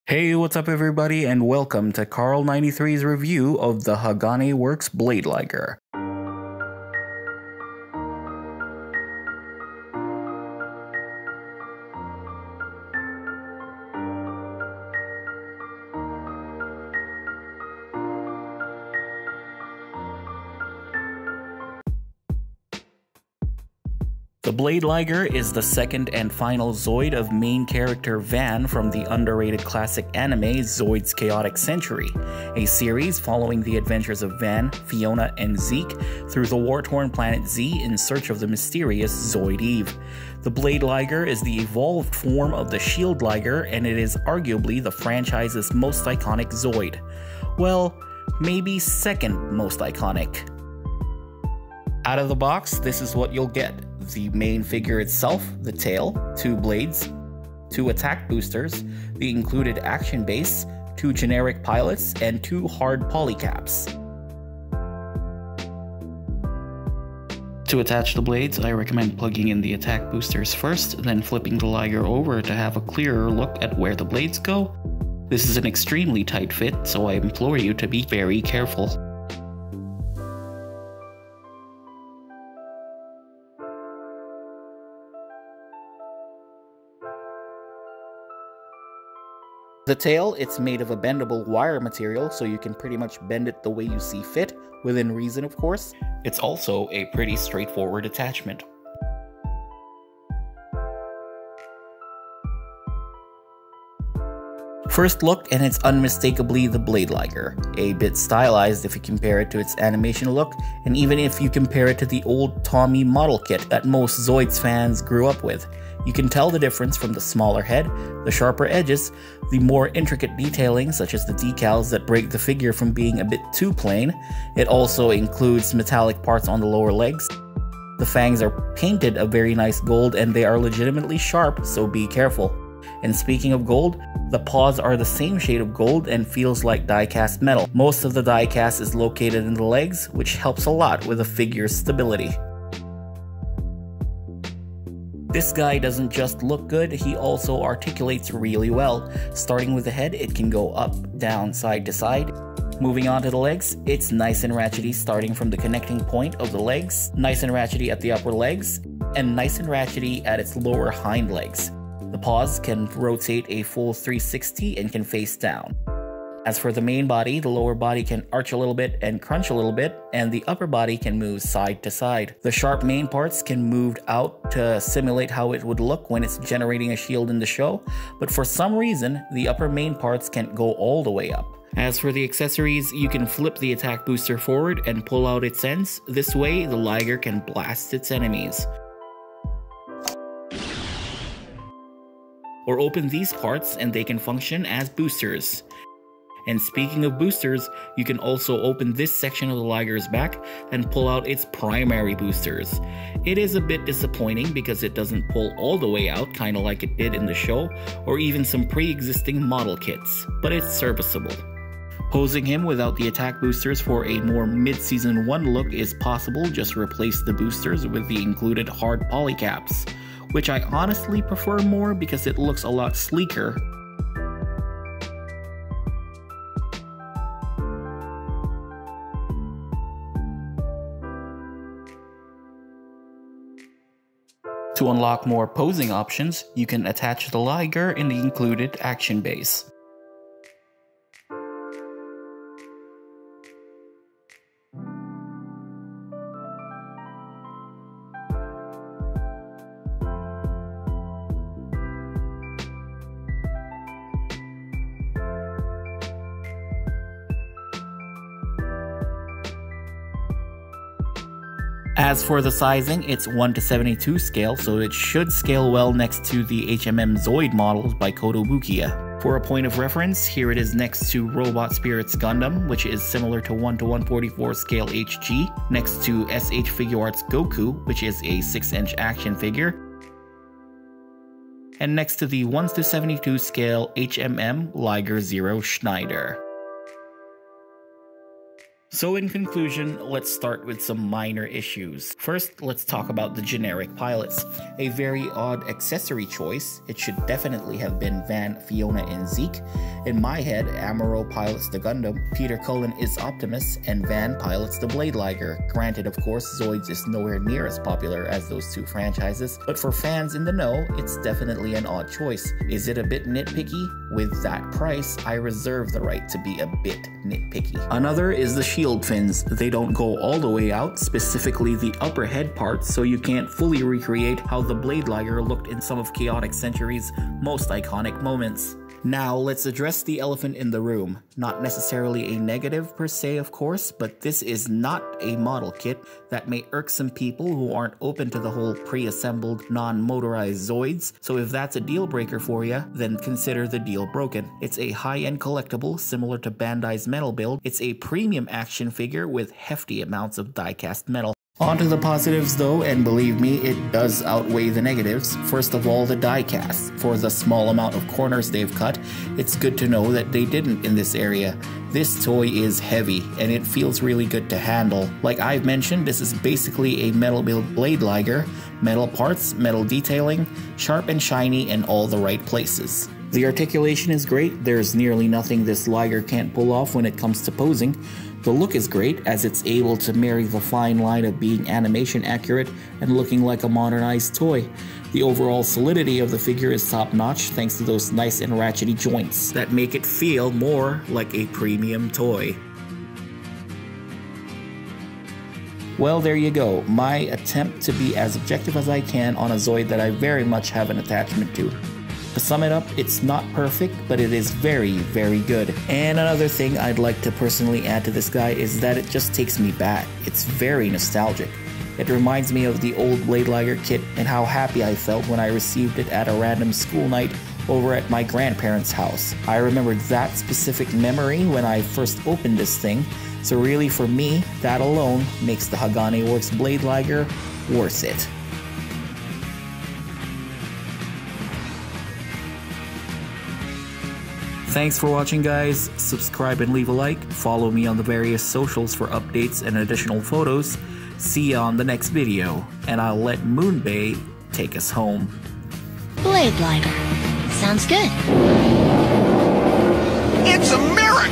Hey, what's up everybody, and welcome to Carl93's review of the Hagane Works Blade Liger. The Blade Liger is the second and final Zoid of main character Van from the underrated classic anime Zoid's Chaotic Century, a series following the adventures of Van, Fiona, and Zeke through the war-torn planet Z in search of the mysterious Zoid Eve. The Blade Liger is the evolved form of the Shield Liger, and it is arguably the franchise's most iconic Zoid. Well, maybe second most iconic. Out of the box, this is what you'll get. The main figure itself, the tail, 2 blades, 2 attack boosters, the included action base, 2 generic pilots, and 2 hard polycaps. To attach the blades, I recommend plugging in the attack boosters first, then flipping the Liger over to have a clearer look at where the blades go. This is an extremely tight fit, so I implore you to be very careful. The tail, it's made of a bendable wire material, so you can pretty much bend it the way you see fit, within reason of course. It's also a pretty straightforward attachment. First look, and it's unmistakably the Blade Liger. A bit stylized if you compare it to its animation look, and even if you compare it to the old Tommy model kit that most Zoids fans grew up with. You can tell the difference from the smaller head, the sharper edges, the more intricate detailing such as the decals that break the figure from being a bit too plain. It also includes metallic parts on the lower legs. The fangs are painted a very nice gold and they are legitimately sharp, so be careful. And speaking of gold, the paws are the same shade of gold and feels like die-cast metal. Most of the die-cast is located in the legs, which helps a lot with the figure's stability. This guy doesn't just look good, he also articulates really well. Starting with the head, it can go up, down, side to side. Moving on to the legs, it's nice and ratchety starting from the connecting point of the legs, nice and ratchety at the upper legs, and nice and ratchety at its lower hind legs. The paws can rotate a full 360 and can face down. As for the main body, the lower body can arch a little bit and crunch a little bit, and the upper body can move side to side. The sharp main parts can move out to simulate how it would look when it's generating a shield in the show, but for some reason, the upper main parts can't go all the way up. As for the accessories, you can flip the attack booster forward and pull out its ends. This way, the Liger can blast its enemies. Or open these parts and they can function as boosters. And speaking of boosters, you can also open this section of the Liger's back and pull out its primary boosters. It is a bit disappointing because it doesn't pull all the way out, kinda like it did in the show, or even some pre-existing model kits, but it's serviceable. Posing him without the attack boosters for a more mid-season 1 look is possible, just replace the boosters with the included hard polycaps, which I honestly prefer more because it looks a lot sleeker. To unlock more posing options, you can attach the Liger in the included action base. As for the sizing, it's 1:72 scale, so it should scale well next to the HMM Zoid models by Kotobukiya. For a point of reference, here it is next to Robot Spirits Gundam, which is similar to 1:144 scale HG, next to SH Figuarts Goku, which is a 6-inch action figure, and next to the 1:72 scale HMM Liger Zero Schneider. So in conclusion, let's start with some minor issues. First, let's talk about the generic pilots. A very odd accessory choice. It should definitely have been Van, Fiona, and Zeke. In my head, Amuro pilots the Gundam, Peter Cullen is Optimus, and Van pilots the Blade Liger. Granted, of course, Zoids is nowhere near as popular as those two franchises, but for fans in the know, it's definitely an odd choice. Is it a bit nitpicky? With that price, I reserve the right to be a bit nitpicky. Another is the shield fins. They don't go all the way out, specifically the upper head part, so you can't fully recreate how the Blade Liger looked in some of Chaotic Century's most iconic moments. Now let's address the elephant in the room. Not necessarily a negative per se, of course, but this is not a model kit that may irk some people who aren't open to the whole pre-assembled, non-motorized Zoids, so if that's a deal breaker for you, then consider the deal broken. It's a high-end collectible similar to Bandai's metal build. It's a premium action figure with hefty amounts of die-cast metal. Onto the positives though, and believe me, it does outweigh the negatives. First of all, the die cast. For the small amount of corners they've cut, it's good to know that they didn't in this area. This toy is heavy, and it feels really good to handle. Like I've mentioned, this is basically a metal build Blade Liger. Metal parts, metal detailing, sharp and shiny in all the right places. The articulation is great. There's nearly nothing this Liger can't pull off when it comes to posing. The look is great, as it's able to marry the fine line of being animation accurate and looking like a modernized toy. The overall solidity of the figure is top notch thanks to those nice and ratchety joints that make it feel more like a premium toy. Well, there you go, my attempt to be as objective as I can on a Zoid that I very much have an attachment to. To sum it up, it's not perfect, but it is very, very good. And another thing I'd like to personally add to this guy is that it just takes me back. It's very nostalgic. It reminds me of the old Blade Liger kit and how happy I felt when I received it at a random school night over at my grandparents' house. I remember that specific memory when I first opened this thing, so really for me, that alone makes the Hagane Works Blade Liger worth it. Thanks for watching, guys. Subscribe and leave a like. Follow me on the various socials for updates and additional photos. See ya on the next video, and I'll let Moonbay take us home. Blade Liger. Sounds good. It's a miracle!